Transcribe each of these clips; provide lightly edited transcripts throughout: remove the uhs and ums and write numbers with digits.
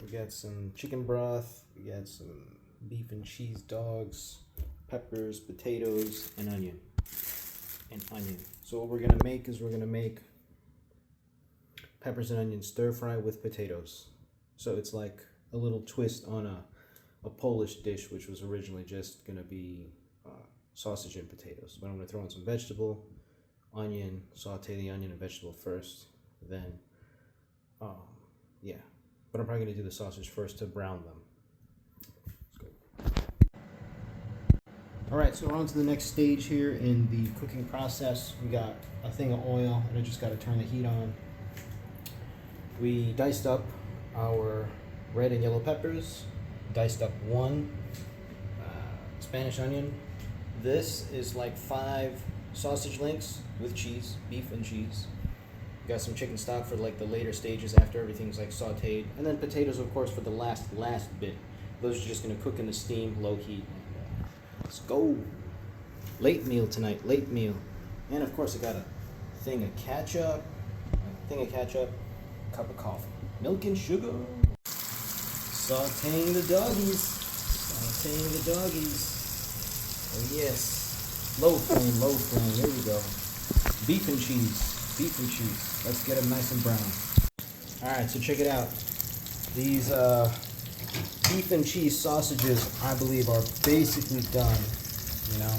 We got some chicken broth. We got some beef and cheese dogs, peppers, potatoes, and onion. So what we're gonna make is we're gonna make peppers and onion stir fry with potatoes. So it's like a little twist on a Polish dish, which was originally just gonna be sausage and potatoes. But I'm gonna throw in some vegetable, onion, saute the onion and vegetable first, then yeah. But I'm probably gonna do the sausage first to brown them. Let's go. All right, so we're on to the next stage here in the cooking process. We got a thing of oil, and I just gotta turn the heat on. We diced up our red and yellow peppers, diced up one Spanish onion. This is like 5 sausage links with cheese, beef and cheese. Got some chicken stock for like the later stages after everything's like sauteed, and then potatoes, of course, for the last bit. Those are just gonna cook in the steam, low heat. Let's go. Late meal tonight, late meal. And of course I got a thing of ketchup, cup of coffee, milk and sugar. Sauteing the doggies. Oh yes. Low flame, there we go. Beef and cheese. Let's get them nice and brown. Alright, so check it out. These beef and cheese sausages, I believe, are basically done. You know,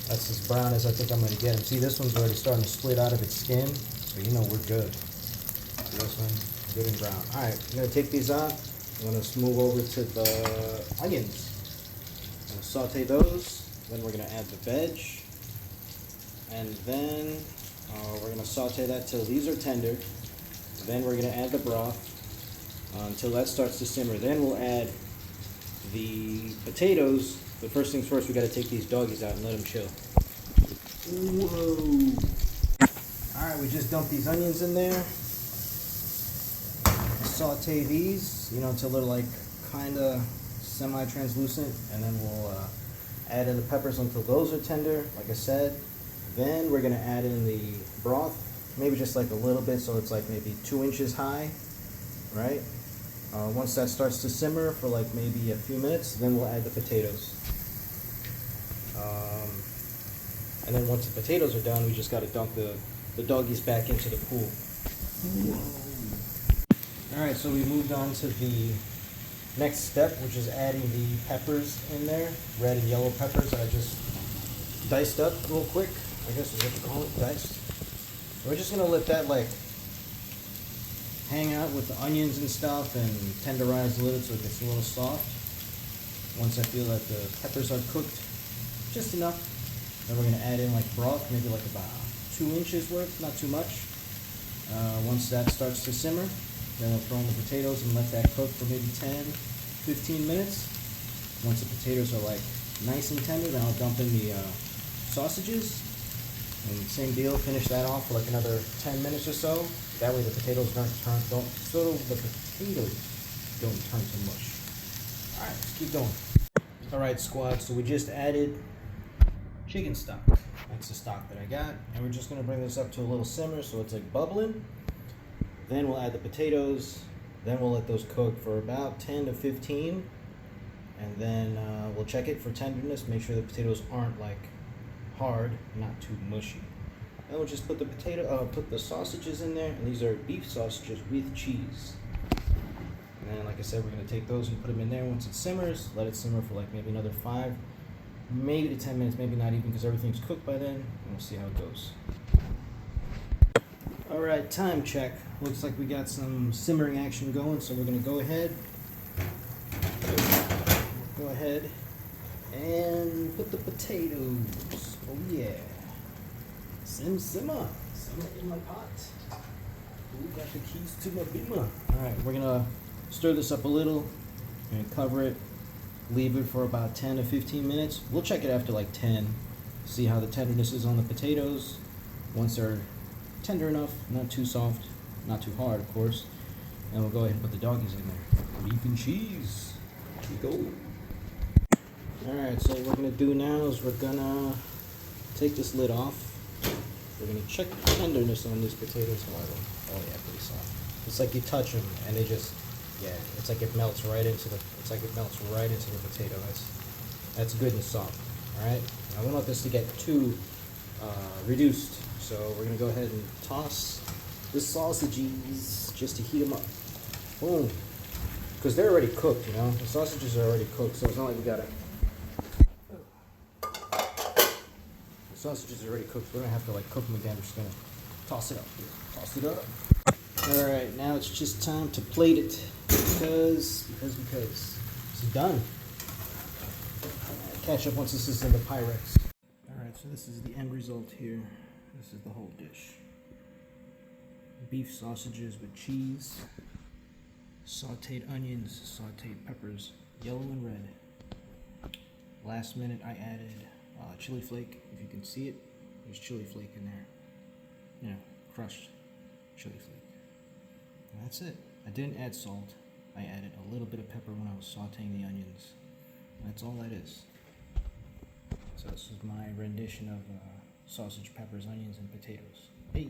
that's as brown as I think I'm going to get them. See, this one's already starting to split out of its skin, so you know we're good. This one, good and brown. Alright, I'm going to take these out. I'm going to move over to the onions. I'm going to saute those. Then we're going to add the veg. And then we're going to saute that till these are tender. Then we're going to add the broth until that starts to simmer. Then we'll add the potatoes. But first things first, we got to take these doggies out and let them chill. Whoa! Alright, we just dumped these onions in there. Saute these, you know, until they're like kind of semi-translucent. And then we'll add in the peppers until those are tender, like I said. Then we're going to add in the broth, maybe just like a little bit, so it's like maybe 2 inches high, right? Once that starts to simmer for like maybe a few minutes, then we'll add the potatoes. And then once the potatoes are done, we just got to dunk the doggies back into the pool. Alright, so we moved on to the next step, which is adding the peppers in there, red and yellow peppers that I just diced up real quick. I guess is what you call it, diced. We're just gonna let that like hang out with the onions and stuff and tenderize a little so it gets a little soft. Once I feel that the peppers are cooked just enough, then we're gonna add in like broth, maybe like about 2 inches worth, not too much. Once that starts to simmer, then we'll throw in the potatoes and let that cook for maybe 10-15 minutes. Once the potatoes are like nice and tender, then I'll dump in the sausages. And same deal, finish that off for like another 10 minutes or so. That way the potatoes don't turn to mush. Alright, let's keep going. Alright, squad, so we just added chicken stock. That's the stock that I got. And we're just going to bring this up to a little simmer so it's like bubbling. Then we'll add the potatoes. Then we'll let those cook for about 10 to 15. And then we'll check it for tenderness, make sure the potatoes aren't like hard, not too mushy. Then we'll just put the sausages in there, and these are beef sausages with cheese. And then, like I said, we're gonna take those and put them in there. Once it simmers, let it simmer for like maybe another 5, maybe to 10 minutes, maybe not even, because everything's cooked by then. And we'll see how it goes. All right, time check. Looks like we got some simmering action going, so we're gonna go ahead and put the potatoes. Oh yeah. Simmer in my pot. Who got the keys to my beamer? Alright, we're gonna stir this up a little and cover it. Leave it for about 10 to 15 minutes. We'll check it after like 10. See how the tenderness is on the potatoes. Once they're tender enough, not too soft, not too hard, of course. And we'll go ahead and put the doggies in there. Beef and cheese. Here we go. Alright, so what we're going to do now is we're going to take this lid off. We're going to check the tenderness on these potatoes. Oh yeah, pretty soft. It's like you touch them and they just Yeah, it's like it melts right into the. It's like it melts right into the potato. That's good and soft. All right. I don't want this to get too reduced, so we're gonna go ahead and toss the sausages just to heat them up. Boom. Because they're already cooked, you know. The sausages are already cooked, so it's not like we gotta. The sausages are already cooked. We don't have to like cook them again. We're just gonna toss it up here. Toss it up. All right, now it's just time to plate it because it's done. Catch up once this is in the Pyrex. All right, so this is the end result here. This is the whole dish. Beef sausages with cheese, sauteed onions, sauteed peppers, yellow and red. Last minute I added chili flake. If you can see it, there's chili flake in there. You know, crushed chili flake. And that's it. I didn't add salt. I added a little bit of pepper when I was sauteing the onions. That's all that is. So this is my rendition of sausage, peppers, onions, and potatoes. Hey!